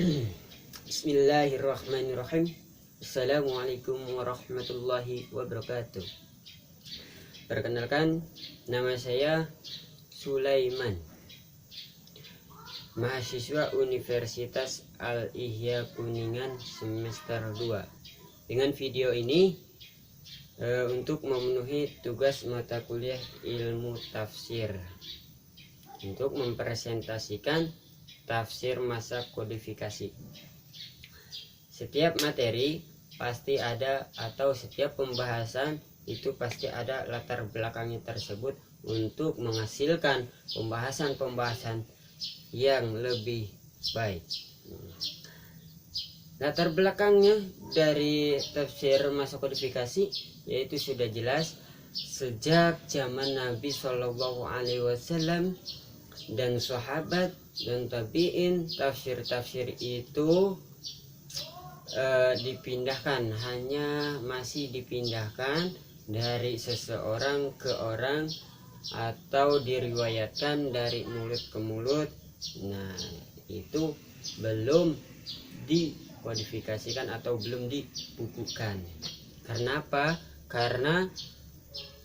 Bismillahirrahmanirrahim. Assalamualaikum warahmatullahi wabarakatuh. Perkenalkan, nama saya Sulaiman, mahasiswa Universitas Al-Ihya Kuningan semester 2. Dengan video ini untuk memenuhi tugas mata kuliah ilmu tafsir, untuk mempresentasikan tafsir masa kodifikasi. Setiap materi pasti ada, atau setiap pembahasan itu pasti ada latar belakangnya tersebut untuk menghasilkan pembahasan-pembahasan yang lebih baik. Latar belakangnya dari tafsir masa kodifikasi yaitu sudah jelas sejak zaman Nabi Shallallahu Alaihi Wasallam dan sahabat dan tabiin. Tafsir-tafsir itu masih dipindahkan dari seseorang ke orang, atau diriwayatkan dari mulut ke mulut. Nah, itu belum dikodifikasikan atau belum dibukukan. Karena apa? Karena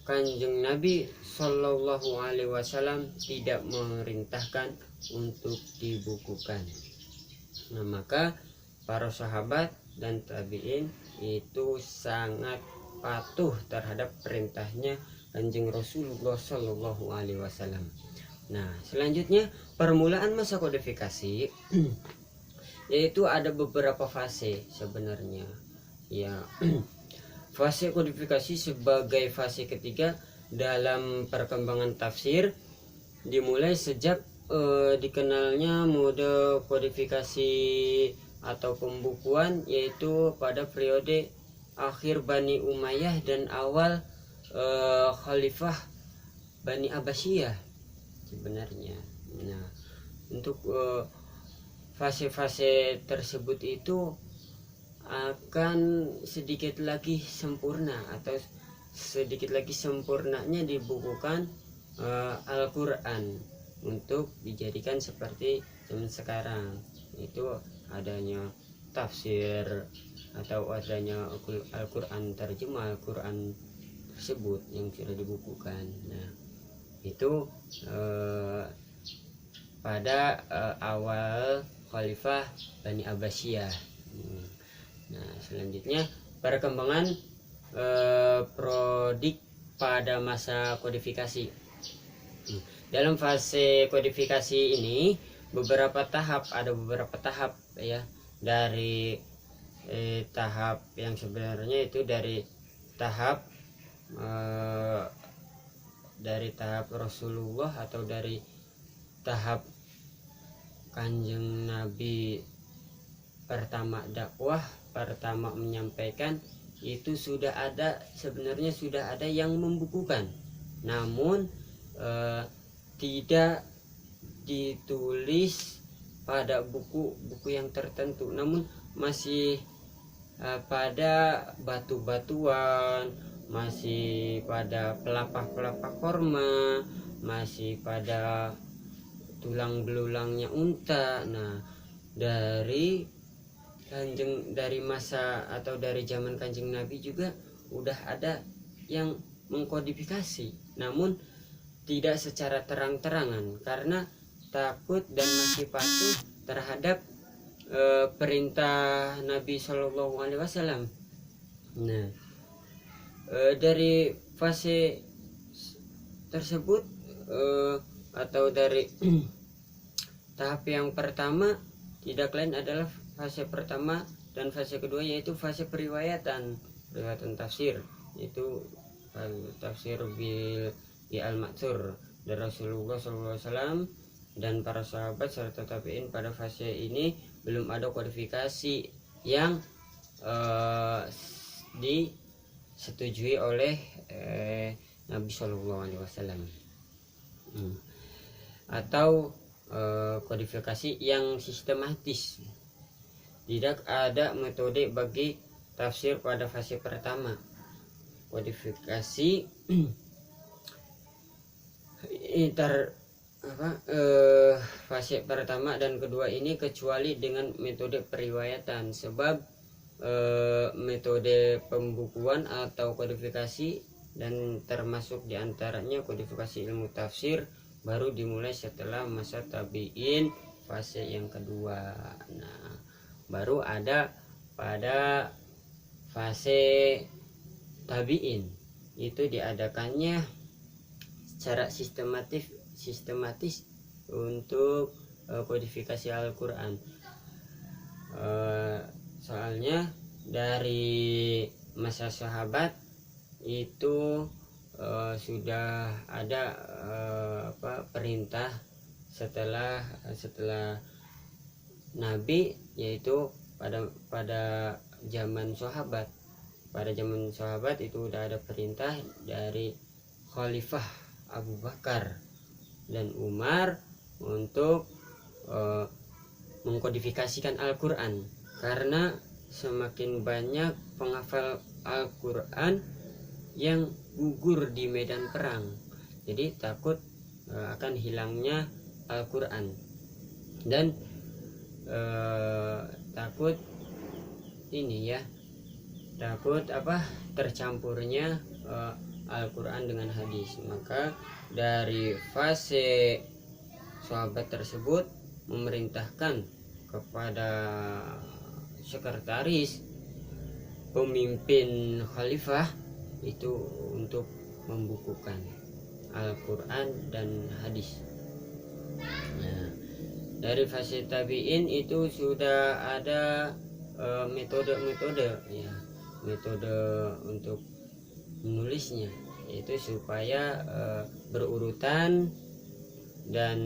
Kanjeng Nabi Shallallahu Alaihi Wasallam tidak memerintahkan untuk dibukukan. Nah, maka para sahabat dan tabiin itu sangat patuh terhadap perintahnya Kanjeng Rasulullah Shallallahu Alaihi Wasallam. Nah, selanjutnya permulaan masa kodifikasi yaitu ada beberapa fase sebenarnya. Ya, fase kodifikasi sebagai fase ketiga dalam perkembangan tafsir dimulai sejak dikenalnya mode kodifikasi atau pembukuan, yaitu pada periode akhir Bani Umayyah dan awal Khalifah Bani Abbasiyah sebenarnya. Nah, untuk fase-fase tersebut itu akan sedikit lagi sempurna, atau sedikit lagi sempurnanya dibukukan Al-Quran untuk dijadikan seperti zaman sekarang, itu adanya tafsir atau adanya Al-Quran, terjemah Al-Quran tersebut yang sudah dibukukan. Nah, itu pada awal Khalifah Bani Abbasiyah. Nah, selanjutnya perkembangan prodik pada masa kodifikasi. Dalam fase kodifikasi ini ada beberapa tahap ya, dari tahap yang sebenarnya itu dari tahap Rasulullah, atau dari tahap Kanjeng Nabi pertama dakwah, pertama menyampaikan, itu sudah ada yang membukukan, namun tidak ditulis pada buku yang tertentu, namun masih pada batu-batuan, masih pada pelepah-pelepah korma, masih pada tulang belulangnya unta. Nah, dari masa atau dari zaman Kanjeng Nabi juga udah ada yang mengkodifikasi, namun tidak secara terang-terangan karena takut dan masih patuh terhadap perintah Nabi Shallallahu Alaihi Wasallam. Nah, dari fase tersebut atau dari tahap yang pertama tidak lain adalah fase pertama dan fase kedua, yaitu fase periwayatan tafsir, yaitu tafsir bil al-matsur dari Rasulullah SAW dan para sahabat serta tabi'in. Pada fase ini belum ada kodifikasi yang disetujui oleh Nabi Shallallahu Alaihi Wasallam, atau kodifikasi yang sistematis. Tidak ada metode bagi tafsir pada fase pertama. Kodifikasi fase pertama dan kedua ini kecuali dengan metode periwayatan, sebab metode pembukuan atau kodifikasi dan termasuk diantaranya kodifikasi ilmu tafsir baru dimulai setelah masa tabi'in fase yang kedua. Nah, baru ada pada fase tabi'in itu diadakannya secara sistematis untuk kodifikasi Al-Quran. Soalnya dari masa sahabat itu sudah ada perintah setelah Nabi, yaitu pada zaman sahabat. Pada zaman sahabat itu udah ada perintah dari Khalifah Abu Bakar dan Umar untuk mengkodifikasikan Al-Quran, karena semakin banyak penghafal Al-Quran yang gugur di medan perang, jadi takut akan hilangnya Al-Quran dan takut tercampurnya Al-Quran dengan hadis. Maka dari fase sahabat tersebut memerintahkan kepada sekretaris pemimpin khalifah itu untuk membukukan Al-Quran dan hadis. Nah, dari fase tabi'in itu sudah ada metode untuk menulisnya, yaitu supaya berurutan dan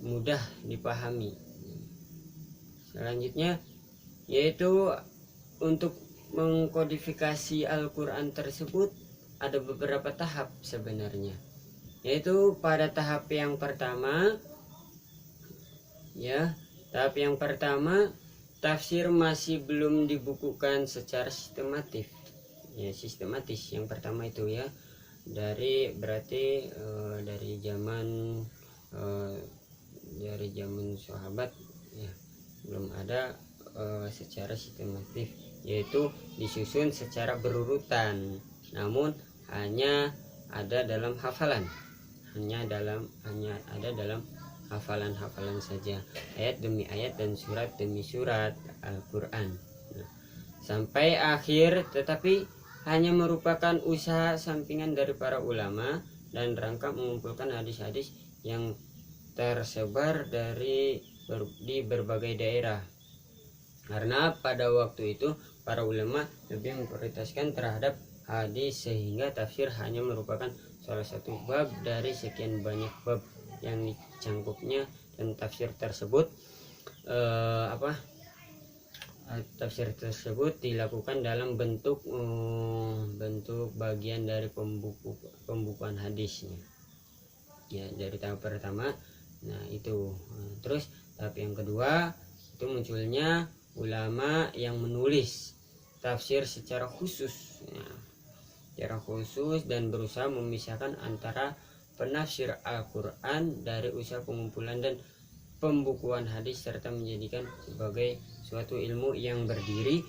mudah dipahami. Selanjutnya yaitu untuk mengkodifikasi Al-Quran tersebut ada beberapa tahap sebenarnya, yaitu pada tahap yang pertama tafsir masih belum dibukukan secara sistematis. Yang pertama itu ya, dari zaman sahabat ya, belum ada secara sistematis, yaitu disusun secara berurutan, namun hanya ada dalam hafalan, hafalan saja, ayat demi ayat dan surat demi surat Al-Quran sampai akhir, tetapi hanya merupakan usaha sampingan dari para ulama dan rangka mengumpulkan hadis-hadis yang tersebar di berbagai daerah, karena pada waktu itu para ulama lebih memprioritaskan terhadap hadis, sehingga tafsir hanya merupakan salah satu bab dari sekian banyak bab yang dicangkupnya, dan tafsir tersebut dilakukan dalam bentuk bagian dari pembukuan hadisnya ya, dari tahap pertama. Nah itu terus tahap yang kedua itu munculnya ulama yang menulis tafsir secara khusus dan berusaha memisahkan antara penafsir Al-Quran dari usaha pengumpulan dan pembukuan hadis, serta menjadikan sebagai suatu ilmu yang berdiri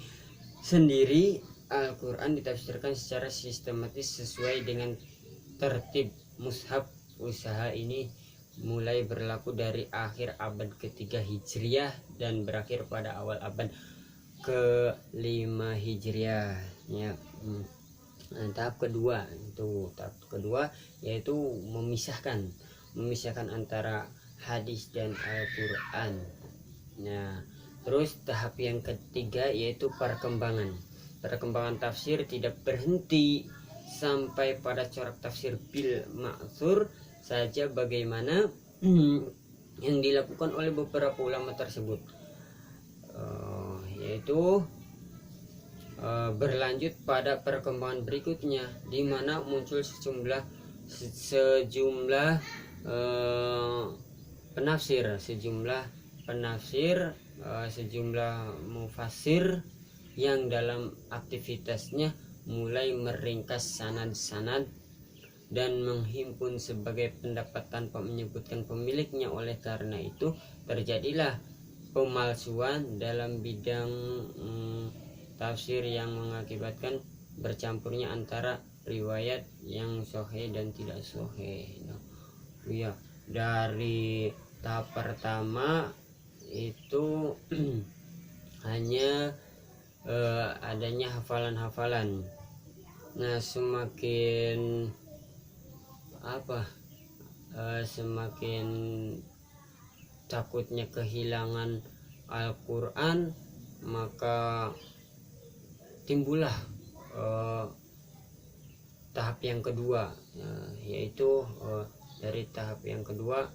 sendiri. Al-Quran ditafsirkan secara sistematis sesuai dengan tertib mushaf. Usaha ini mulai berlaku dari akhir abad ke-3 Hijriah dan berakhir pada awal abad ke-5 Hijriah ya. Tahap kedua yaitu memisahkan antara hadis dan Al-Quran. Nah, terus tahap yang ketiga yaitu perkembangan tafsir tidak berhenti sampai pada corak tafsir bil ma'thur saja, bagaimana yang dilakukan oleh beberapa ulama tersebut, yaitu berlanjut pada perkembangan berikutnya, di mana muncul sejumlah penafsir, sejumlah mufassir yang dalam aktivitasnya mulai meringkas sanad-sanad dan menghimpun sebagai pendapat tanpa menyebutkan pemiliknya. Oleh karena itu terjadilah pemalsuan dalam bidang tafsir yang mengakibatkan bercampurnya antara riwayat yang sahih dan tidak sahih. Ya, dari tahap pertama itu hanya adanya hafalan-hafalan. Nah, semakin semakin takutnya kehilangan Al-Quran, maka timbullah tahap yang kedua, yaitu dari tahap yang kedua,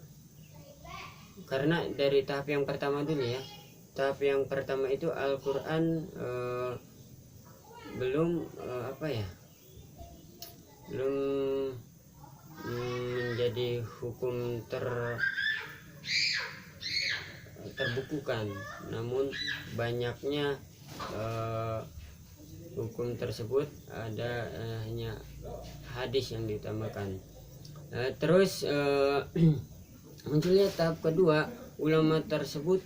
karena dari tahap yang pertama dulu ya. Tahap yang pertama itu Al-Quran belum belum menjadi hukum terbukukan, namun banyaknya hukum tersebut ada hanya hadis yang ditambahkan. Terus munculnya tahap kedua, ulama tersebut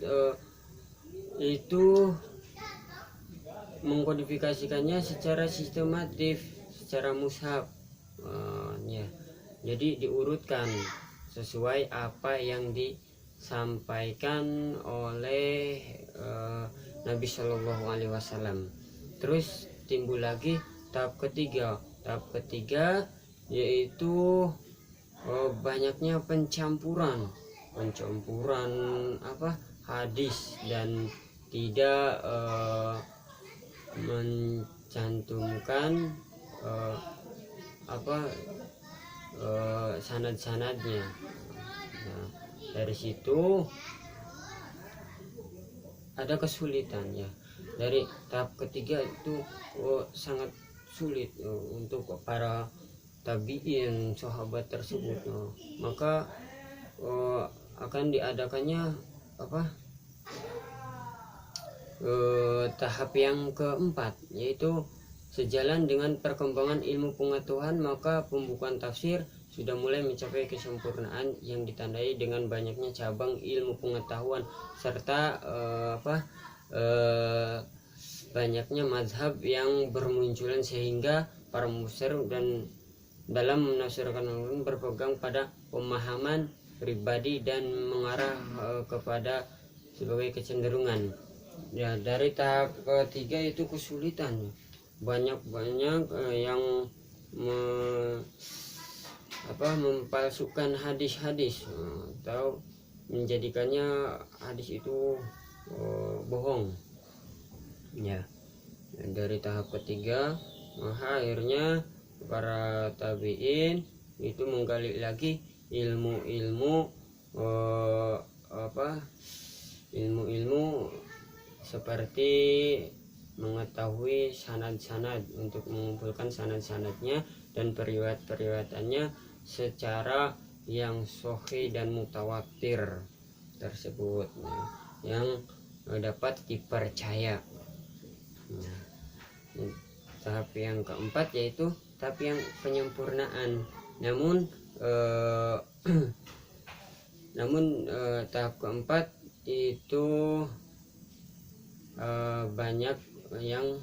itu mengkodifikasikannya secara sistematif, secara mushaf, ya. Jadi diurutkan sesuai apa yang disampaikan oleh Nabi Shallallahu Alaihi Wasallam. Terus timbul lagi tahap ketiga. Tahap ketiga yaitu banyaknya pencampuran hadis dan tidak mencantumkan sanad-sanadnya. Nah, dari situ ada kesulitan ya. Dari tahap ketiga itu sangat sulit untuk para tabi'in sahabat tersebut. Maka akan diadakannya tahap yang keempat, yaitu sejalan dengan perkembangan ilmu pengetahuan, maka pembukuan tafsir sudah mulai mencapai kesempurnaan yang ditandai dengan banyaknya cabang ilmu pengetahuan serta banyaknya mazhab yang bermunculan, sehingga para mufasir dan dalam menafsirkan Al-Quran berpegang pada pemahaman pribadi dan mengarah kepada sebagai kecenderungan. Ya, dari tahap ketiga itu kesulitan, banyak yang mempalsukan hadis-hadis atau menjadikannya hadis itu bohong. Ya, dari tahap ketiga, maka akhirnya para tabi'in itu menggali lagi ilmu-ilmu seperti mengetahui sanad-sanad, untuk mengumpulkan sanad-sanadnya dan periwayat-periwayatannya secara yang sahih dan mutawatir tersebut, yang dapat dipercaya. Nah, tahap yang keempat yaitu tahap yang penyempurnaan. Namun tahap keempat itu banyak yang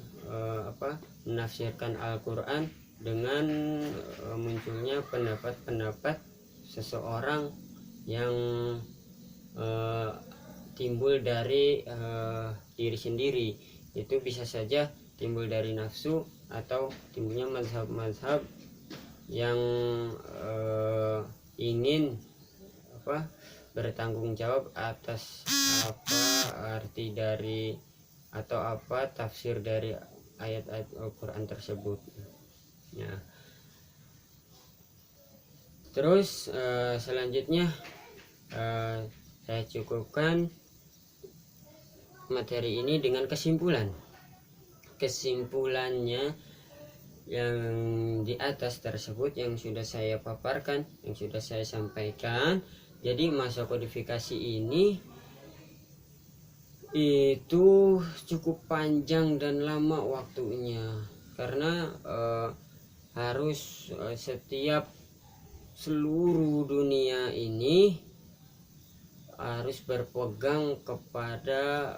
menafsirkan Al-Quran dengan munculnya pendapat-pendapat seseorang yang timbul dari diri sendiri. Itu bisa saja timbul dari nafsu atau timbulnya mazhab-mazhab yang ingin bertanggung jawab atas arti dari atau tafsir dari ayat-ayat Al-Quran tersebut. Ya. Terus selanjutnya saya cukupkan materi ini dengan kesimpulannya yang di atas tersebut, yang sudah saya paparkan, yang sudah saya sampaikan. Jadi masa kodifikasi ini itu cukup panjang dan lama waktunya, karena harus setiap seluruh dunia ini harus berpegang kepada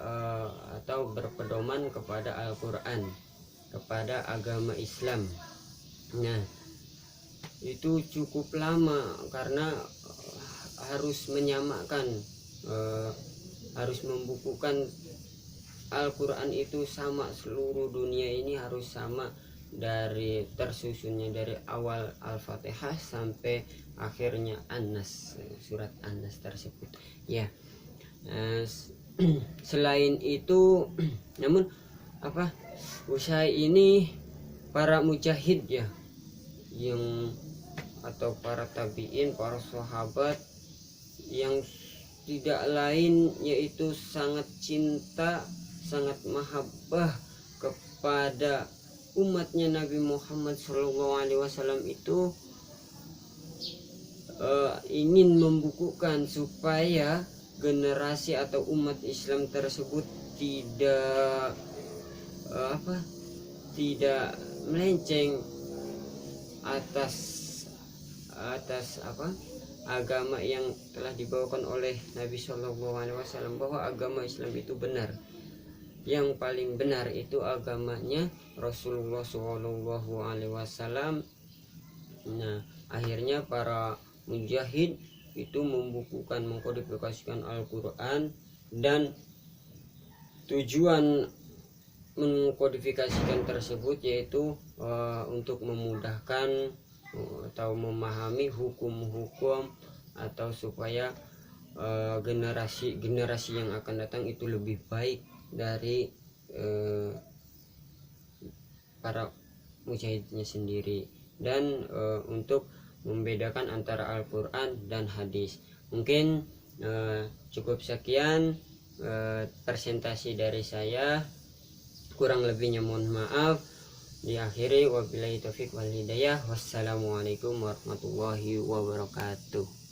atau berpedoman kepada Al-Quran, kepada agama Islam. Nah, itu cukup lama karena harus menyamakan, harus membukukan Al-Quran itu sama, seluruh dunia ini harus sama, dari tersusunnya dari awal Al-Fatihah sampai akhirnya An-Nas, surat An-Nas tersebut ya. Selain itu namun usaha ini para mujahid ya, yang atau para tabiin, para sahabat yang tidak lain yaitu sangat cinta, sangat mahabbah kepada umatnya Nabi Muhammad SAW itu ingin membukukan supaya generasi atau umat Islam tersebut tidak tidak melenceng atas agama yang telah dibawakan oleh Nabi SAW, bahwa agama Islam itu benar. Yang paling benar itu agamanya Rasulullah SAW. Nah, akhirnya para mujahid itu membukukan, mengkodifikasikan Al-Quran, dan tujuan mengkodifikasikan tersebut yaitu untuk memudahkan atau memahami hukum-hukum, atau supaya generasi yang akan datang itu lebih baik dari para mujahidnya sendiri, dan untuk membedakan antara Al-Quran dan hadis. Mungkin cukup sekian presentasi dari saya, kurang lebihnya mohon maaf. Diakhiri wabillahi taufik wal hidayah. Wassalamualaikum warahmatullahi wabarakatuh.